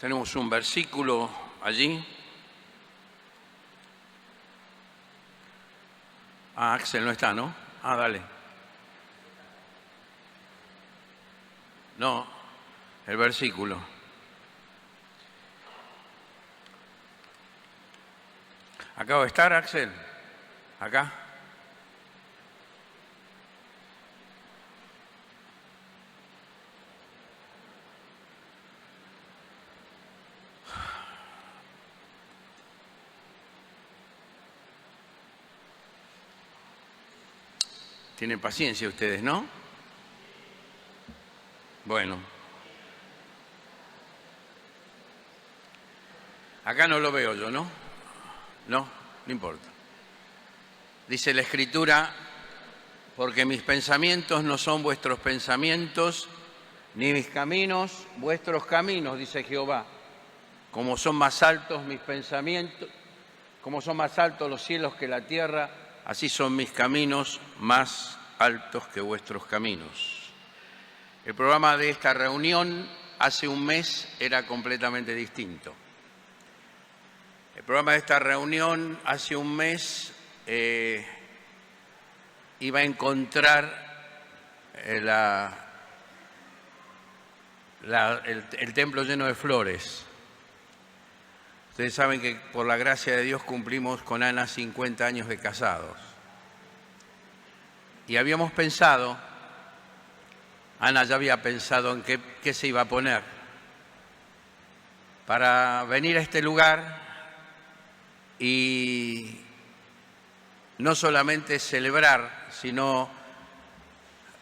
Tenemos un versículo allí. Ah, Axel no está, ¿no? Ah, dale. No, el versículo. ¿Acaba de estar, Axel? ¿Acá? Tienen paciencia ustedes, ¿no? Bueno. Acá no lo veo yo, ¿no? No importa. Dice la Escritura, porque mis pensamientos no son vuestros pensamientos, ni mis caminos vuestros caminos, dice Jehová. Como son más altos mis pensamientos, como son más altos los cielos que la tierra, así son mis caminos más altos que vuestros caminos. El programa de esta reunión hace un mes era completamente distinto. El programa de esta reunión hace un mes iba a encontrar el templo lleno de flores. Ustedes saben que por la gracia de Dios cumplimos con Ana 50 años de casados. Y habíamos pensado, Ana ya había pensado en qué se iba a poner para venir a este lugar y no solamente celebrar, sino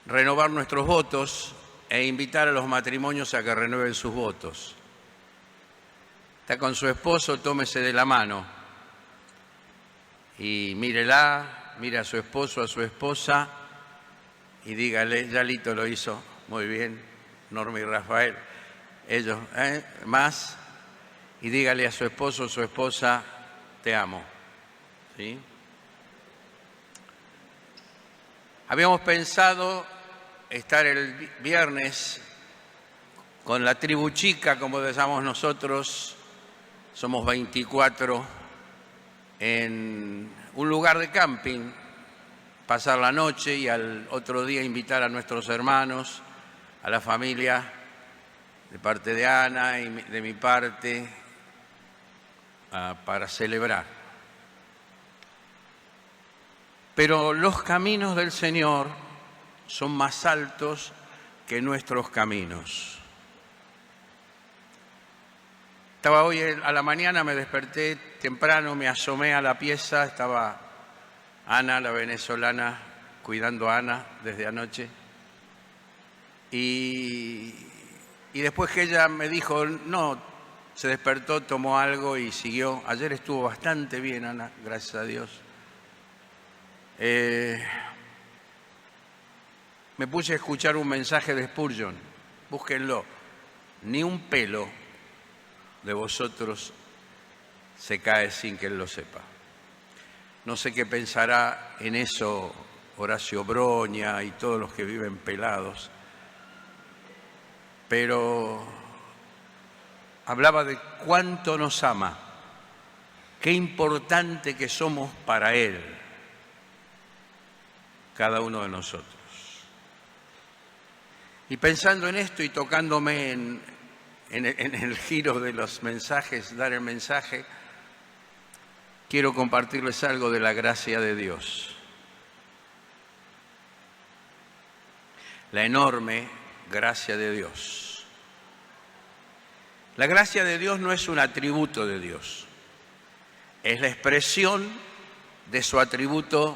renovar nuestros votos e invitar a los matrimonios a que renueven sus votos. Está con su esposo, tómese de la mano y mírela, mire a su esposo, a su esposa y dígale, ya Lito lo hizo muy bien, Norma y Rafael, ellos más, y dígale a su esposo o su esposa, te amo. ¿Sí? Habíamos pensado estar el viernes con la tribu chica, como decimos nosotros, somos 24, en un lugar de camping, pasar la noche y al otro día invitar a nuestros hermanos, a la familia, de parte de Ana y de mi parte, para celebrar. Pero los caminos del Señor son más altos que nuestros caminos. Estaba hoy a la mañana, me desperté temprano, me asomé a la pieza, estaba Ana, la venezolana, cuidando a Ana desde anoche. Y después que ella me dijo, no, se despertó, tomó algo y siguió. Ayer estuvo bastante bien, Ana, gracias a Dios. Me puse a escuchar un mensaje de Spurgeon, búsquenlo. Ni un pelo de vosotros se cae sin que él lo sepa. No sé qué pensará en eso Horacio Broña y todos los que viven pelados, pero hablaba de cuánto nos ama, qué importante que somos para Él, cada uno de nosotros. Y pensando en esto y tocándome en el giro de los mensajes, dar el mensaje, quiero compartirles algo de la gracia de Dios. La enorme gracia de Dios. La gracia de Dios no es un atributo de Dios, es la expresión de su atributo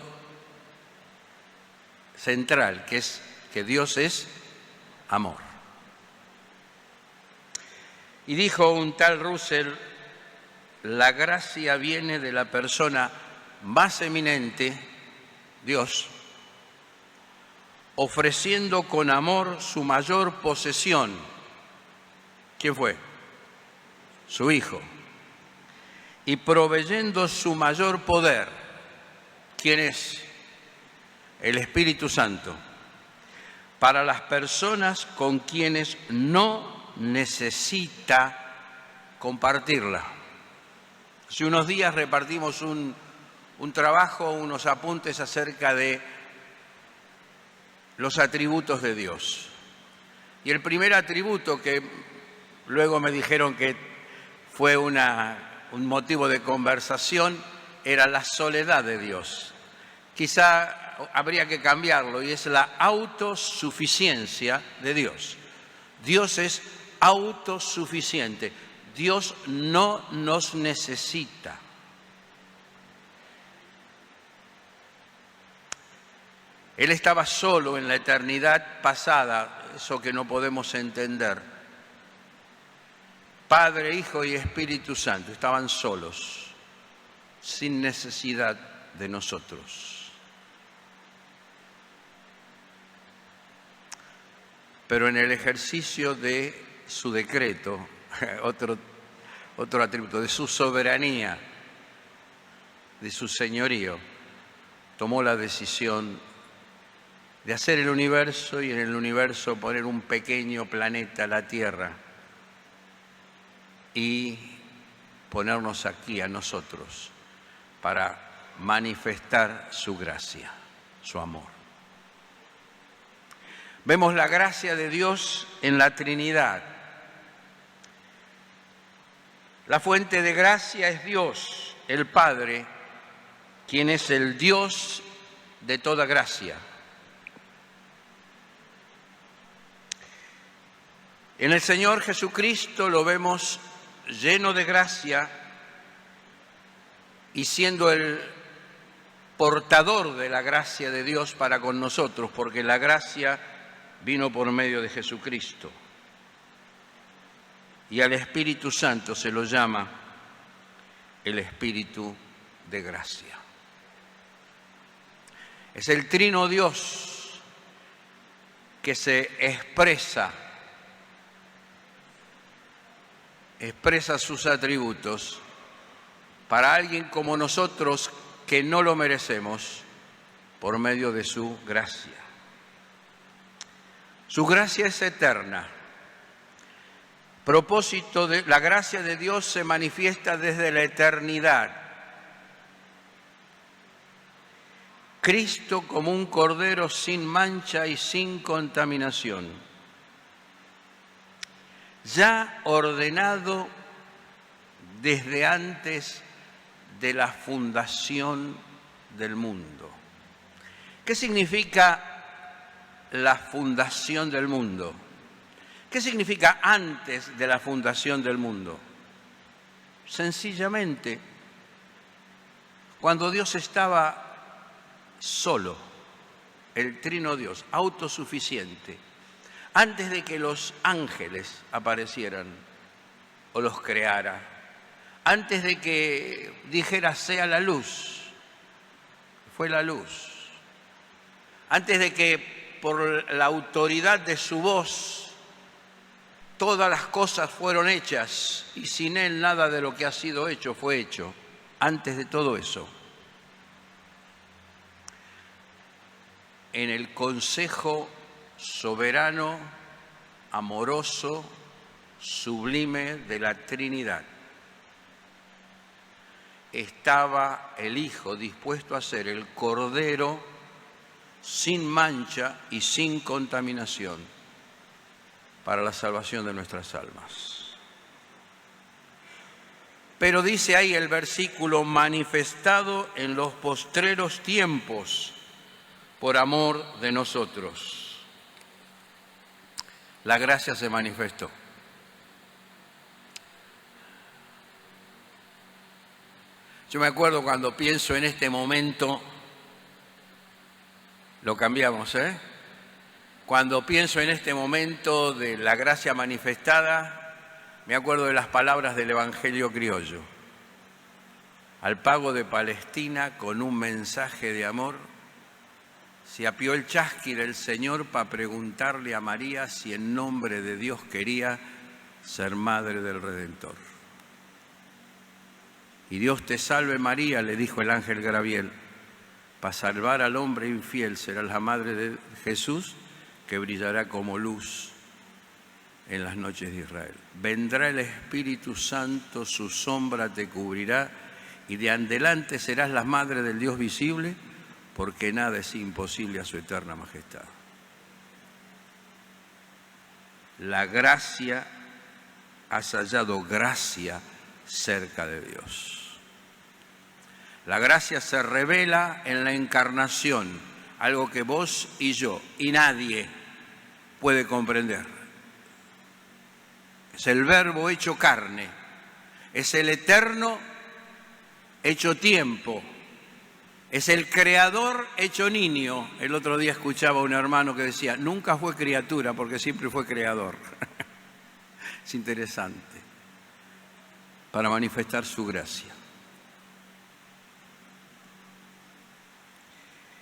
central, que es que Dios es amor. Y dijo un tal Russell, la gracia viene de la persona más eminente, Dios, ofreciendo con amor su mayor posesión. ¿Quién fue? Su Hijo. Y proveyendo su mayor poder. ¿Quién es? El Espíritu Santo. Para las personas con quienes no necesita compartirla. Hace unos días repartimos un trabajo, unos apuntes acerca de los atributos de Dios. Y el primer atributo, que luego me dijeron que fue un motivo de conversación, era la soledad de Dios. Quizá habría que cambiarlo, y es la autosuficiencia de Dios. Dios es autosuficiente. Dios no nos necesita. Él estaba solo en la eternidad pasada, eso que no podemos entender. Padre, Hijo y Espíritu Santo estaban solos, sin necesidad de nosotros. Pero en el ejercicio de su decreto, otro atributo, de su soberanía, de su señorío, tomó la decisión de hacer el universo y en el universo poner un pequeño planeta, la Tierra, y ponernos aquí a nosotros para manifestar su gracia, su amor. Vemos la gracia de Dios en la Trinidad. La fuente de gracia es Dios, el Padre, quien es el Dios de toda gracia. En el Señor Jesucristo lo vemos lleno de gracia y siendo el portador de la gracia de Dios para con nosotros, porque la gracia vino por medio de Jesucristo. Y al Espíritu Santo se lo llama el Espíritu de gracia. Es el Trino Dios que se expresa sus atributos para alguien como nosotros que no lo merecemos por medio de su gracia. Su gracia es eterna. Propósito de la gracia de Dios se manifiesta desde la eternidad. Cristo como un cordero sin mancha y sin contaminación, ya ordenado desde antes de la fundación del mundo. ¿Qué significa la fundación del mundo? ¿Qué significa antes de la fundación del mundo? Sencillamente, cuando Dios estaba solo, el Trino Dios, autosuficiente, antes de que los ángeles aparecieran o los creara, antes de que dijera sea la luz, fue la luz, antes de que por la autoridad de su voz todas las cosas fueron hechas y sin Él nada de lo que ha sido hecho fue hecho, antes de todo eso, en el consejo soberano, amoroso, sublime de la Trinidad, estaba el Hijo dispuesto a ser el Cordero sin mancha y sin contaminación para la salvación de nuestras almas. Pero dice ahí el versículo, manifestado en los postreros tiempos por amor de nosotros. La gracia se manifestó. Yo me acuerdo cuando pienso en este momento, lo cambiamos, Cuando pienso en este momento de la gracia manifestada, me acuerdo de las palabras del Evangelio criollo. Al pago de Palestina, con un mensaje de amor, se apió el chasquir el Señor para preguntarle a María si en nombre de Dios quería ser madre del Redentor. Y Dios te salve María, le dijo el ángel Gabriel, para salvar al hombre infiel será la madre de Jesús, que brillará como luz en las noches de Israel. Vendrá el Espíritu Santo, su sombra te cubrirá, y de adelante serás la madre del Dios visible, porque nada es imposible a su eterna majestad. La gracia, has hallado gracia cerca de Dios. La gracia se revela en la encarnación, algo que vos y yo y nadie puede comprender. Es el Verbo hecho carne, es el Eterno hecho tiempo, es el Creador hecho niño. El otro día escuchaba a un hermano que decía, nunca fue criatura porque siempre fue creador. Es interesante, para manifestar su gracia.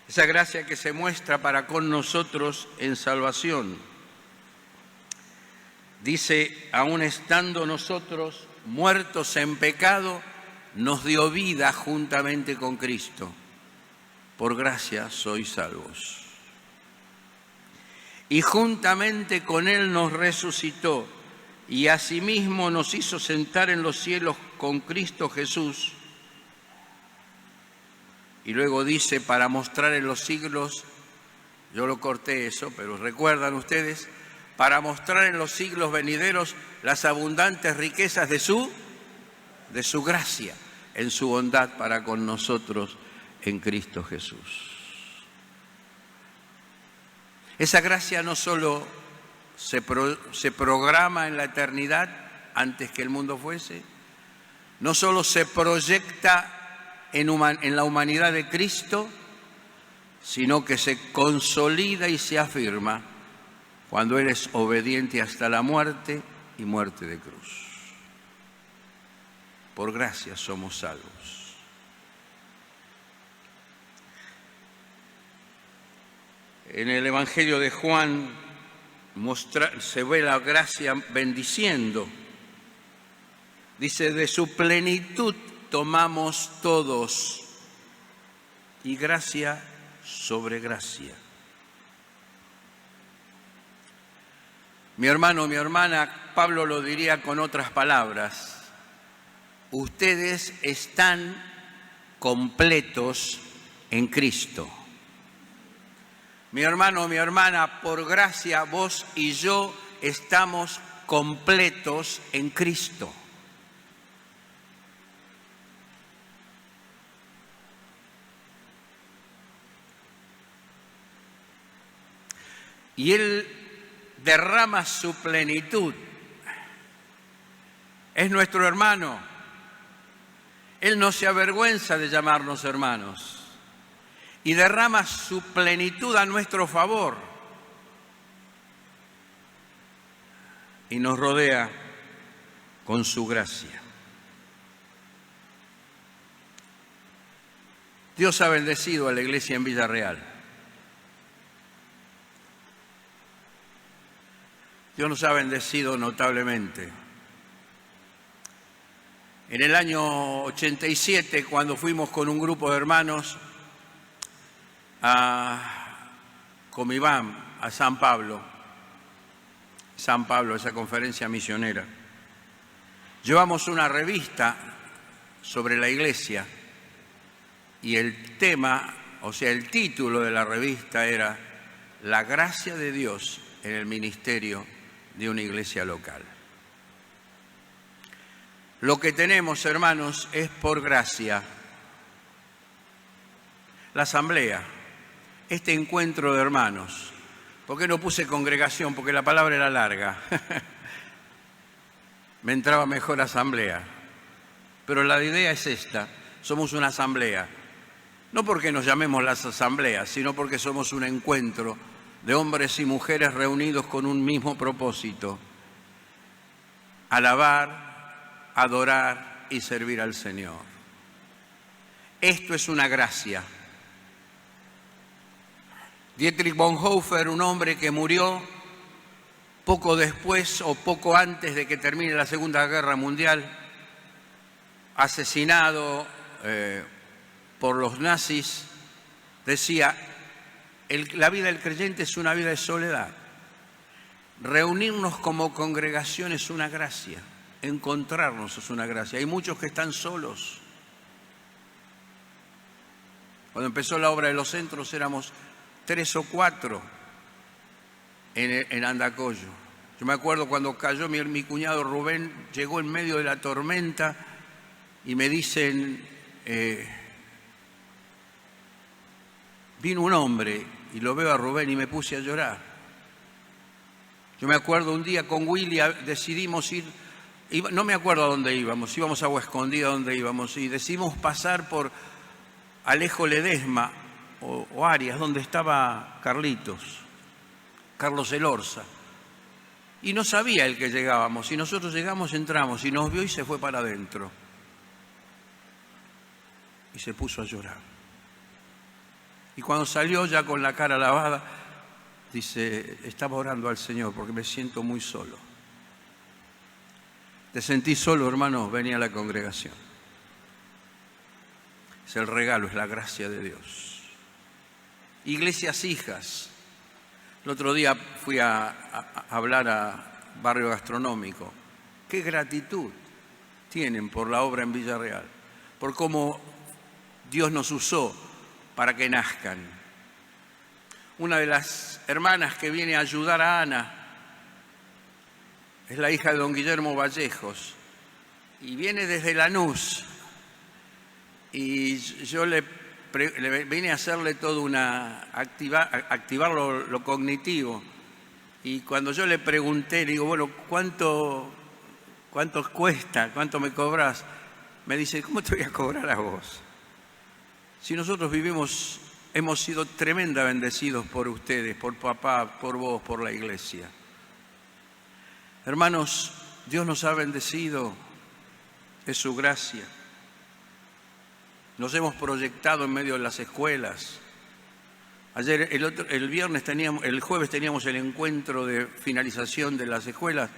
Esa gracia que se muestra para con nosotros en salvación. Dice, aun estando nosotros muertos en pecado, nos dio vida juntamente con Cristo. Por gracia sois salvos. Y juntamente con Él nos resucitó y asimismo nos hizo sentar en los cielos con Cristo Jesús. Y luego dice, para mostrar en los siglos, yo lo corté eso, pero recuerdan ustedes, para mostrar en los siglos venideros las abundantes riquezas de su gracia, en su bondad para con nosotros en Cristo Jesús. Esa gracia no solo se programa en la eternidad antes que el mundo fuese, no solo se proyecta en la humanidad de Cristo, sino que se consolida y se afirma cuando Él es obediente hasta la muerte y muerte de cruz. Por gracia somos salvos. En el Evangelio de Juan se ve la gracia bendiciendo. Dice, de su plenitud tomamos todos, y gracia sobre gracia. Mi hermano, mi hermana, Pablo lo diría con otras palabras, ustedes están completos en Cristo. Mi hermano, mi hermana, por gracia vos y yo estamos completos en Cristo. Y Él derrama su plenitud. Es nuestro hermano. Él no se avergüenza de llamarnos hermanos. Y derrama su plenitud a nuestro favor. Y nos rodea con su gracia. Dios ha bendecido a la iglesia en Villarreal. Dios nos ha bendecido notablemente. En el año 87, cuando fuimos con un grupo de hermanos a Comibán, a San Pablo, esa conferencia misionera, llevamos una revista sobre la iglesia y el tema, o sea, el título de la revista era La gracia de Dios en el ministerio de una iglesia local. Lo que tenemos, hermanos, es por gracia. La asamblea, este encuentro de hermanos. ¿Por qué no puse congregación? Porque la palabra era larga. Me entraba mejor asamblea. Pero la idea es esta, somos una asamblea. No porque nos llamemos las asambleas, sino porque somos un encuentro de hombres y mujeres reunidos con un mismo propósito: alabar, adorar y servir al Señor. Esto es una gracia. Dietrich Bonhoeffer, un hombre que murió poco después o poco antes de que termine la Segunda Guerra Mundial, asesinado por los nazis, decía: la vida del creyente es una vida de soledad. Reunirnos como congregación es una gracia, encontrarnos es una gracia. Hay muchos que están solos. Cuando empezó la obra de los centros éramos 3 o 4 en Andacollo. Yo me acuerdo cuando cayó mi cuñado Rubén, llegó en medio de la tormenta y me dicen, vino un hombre, y lo veo a Rubén y me puse a llorar. Yo me acuerdo un día con Willy decidimos ir, no me acuerdo a dónde íbamos a Agua Escondida, dónde íbamos, y decidimos pasar por Alejo Ledesma o Arias, donde estaba Carlos Elorza. Y no sabía él que llegábamos, y nosotros llegamos, entramos, y nos vio y se fue para adentro. Y se puso a llorar. Y cuando salió ya con la cara lavada, dice, estaba orando al Señor porque me siento muy solo. ¿Te sentís solo, hermano? Vení a la congregación. Es el regalo, es la gracia de Dios. Iglesias hijas. El otro día fui a hablar a Barrio Gastronómico. Qué gratitud tienen por la obra en Villarreal, por cómo Dios nos usó para que nazcan. Una de las hermanas que viene a ayudar a Ana es la hija de don Guillermo Vallejos y viene desde Lanús. Y yo le vine a hacerle todo activar lo cognitivo. Y cuando yo le pregunté, le digo, bueno, ¿cuánto cuesta? ¿Cuánto me cobras? Me dice, ¿cómo te voy a cobrar a vos? Si nosotros hemos sido tremenda bendecidos por ustedes, por papá, por vos, por la iglesia. Hermanos, Dios nos ha bendecido, es su gracia. Nos hemos proyectado en medio de las escuelas. Ayer, el jueves teníamos el encuentro de finalización de las escuelas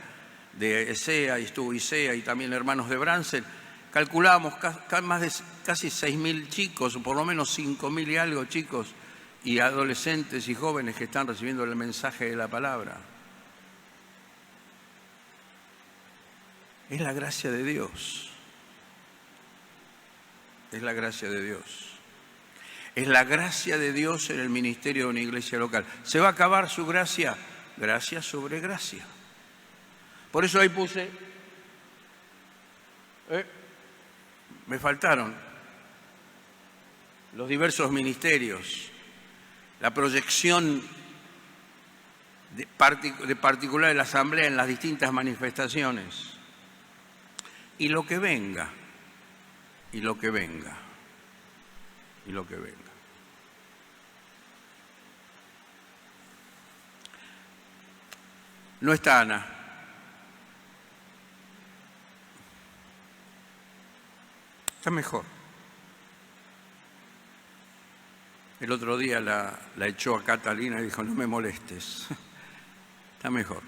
de ESEA, y estuvo ISEA y también hermanos de Bransel. Calculamos más de casi 6.000 chicos, o por lo menos 5.000 y algo chicos y adolescentes y jóvenes que están recibiendo el mensaje de la palabra. Es la gracia de Dios. Es la gracia de Dios. Es la gracia de Dios en el ministerio de una iglesia local. ¿Se va a acabar su gracia? Gracia sobre gracia. Por eso ahí puse... me faltaron los diversos ministerios, la proyección de particular de la asamblea en las distintas manifestaciones y lo que venga, y lo que venga, y lo que venga. No está Ana. Está mejor. El otro día la echó a Catalina y dijo, no me molestes. Está mejor.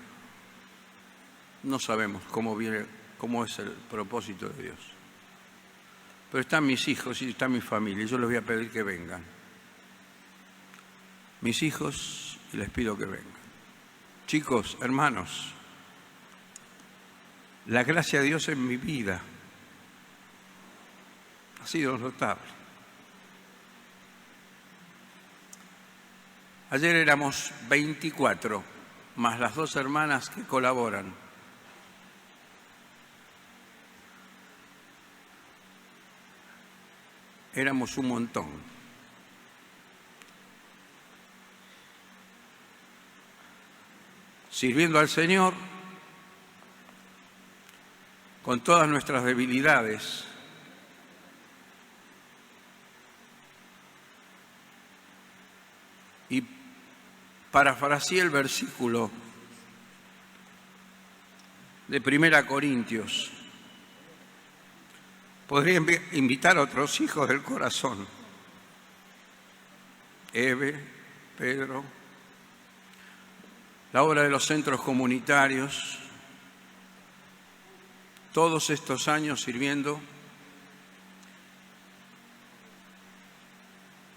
No sabemos cómo es el propósito de Dios. Pero están mis hijos y está mi familia y yo les voy a pedir que vengan. Mis hijos, y les pido que vengan. Chicos, hermanos, la gracia de Dios en mi vida ha sido notable. Ayer éramos 24, más las 2 hermanas que colaboran. Éramos un montón. Sirviendo al Señor con todas nuestras debilidades. Y parafraseé el versículo de 1 Corintios. Podría invitar a otros hijos del corazón. Eve, Pedro, la obra de los centros comunitarios, todos estos años sirviendo.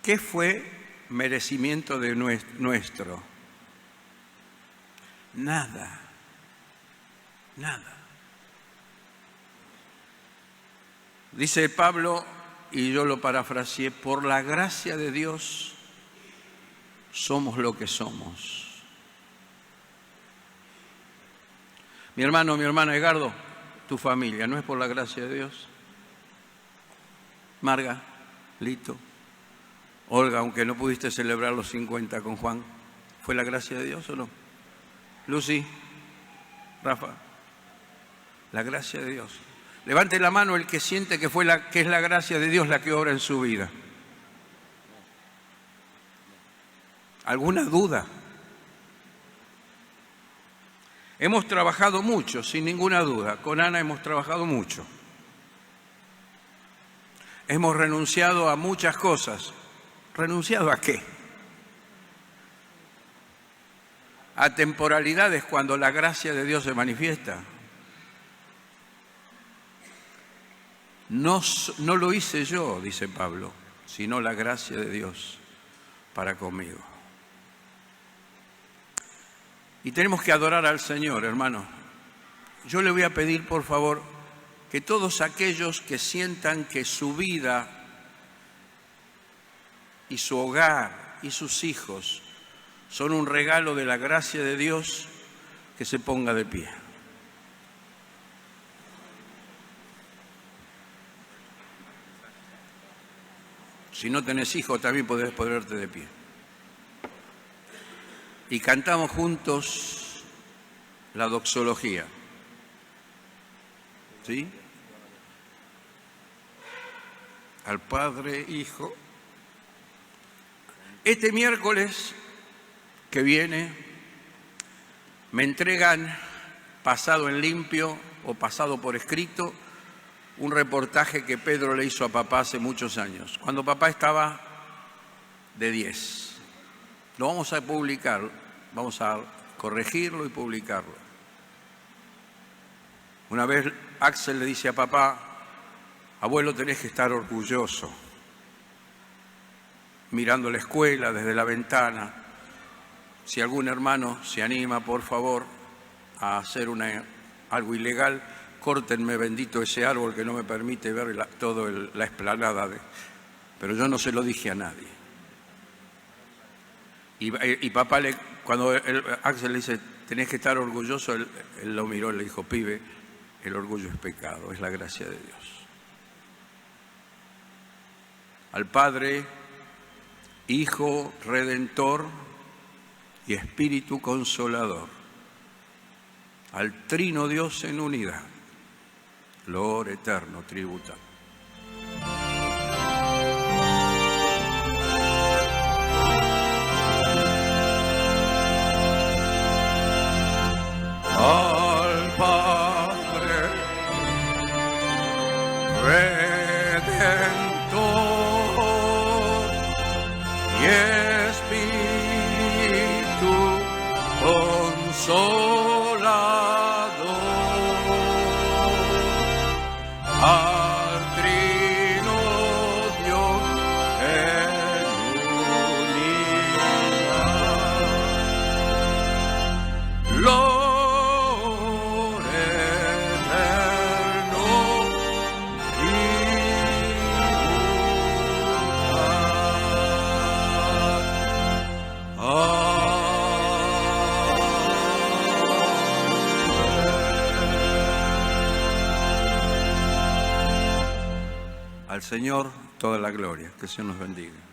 ¿Qué fue merecimiento de nuestro? nada, nada. Dice Pablo, y yo lo parafraseé, por la gracia de Dios somos lo que somos. Mi hermano, mi hermana Edgardo, tu familia, ¿no es por la gracia de Dios? Marga, Lito, Olga, aunque no pudiste celebrar los 50 con Juan, ¿fue la gracia de Dios o no? Lucy, Rafa, la gracia de Dios. Levante la mano el que siente que es la gracia de Dios la que obra en su vida. ¿Alguna duda? Hemos trabajado mucho, sin ninguna duda. Con Ana hemos trabajado mucho. Hemos renunciado a muchas cosas. ¿Renunciado a qué? A temporalidades cuando la gracia de Dios se manifiesta. No lo hice yo, dice Pablo, sino la gracia de Dios para conmigo. Y tenemos que adorar al Señor, hermano. Yo le voy a pedir, por favor, que todos aquellos que sientan que su vida y su hogar y sus hijos son un regalo de la gracia de Dios, que se ponga de pie. Si no tenés hijos, también podés ponerte de pie. Y cantamos juntos la doxología. ¿Sí? Al Padre, Hijo. Este miércoles que viene me entregan, pasado en limpio o pasado por escrito, un reportaje que Pedro le hizo a papá hace muchos años, cuando papá estaba de 10. Lo vamos a publicar, vamos a corregirlo y publicarlo. Una vez Axel le dice a papá, abuelo, tenés que estar orgulloso, mirando la escuela desde la ventana. Si algún hermano se anima, por favor, a hacer algo ilegal, córtenme, bendito, ese árbol que no me permite ver toda la explanada. Pero yo no se lo dije a nadie. Y papá, cuando Axel le dice, tenés que estar orgulloso, él lo miró y le dijo, pibe, el orgullo es pecado, es la gracia de Dios. Al Padre, Hijo Redentor y Espíritu Consolador, al Trino Dios en unidad, Lor eterno tributa. Al Padre Redentor y Espíritu Consolador, al Trino Dios en unidad. Lor eterno tributar. Al Señor toda la gloria. Que el Señor nos bendiga.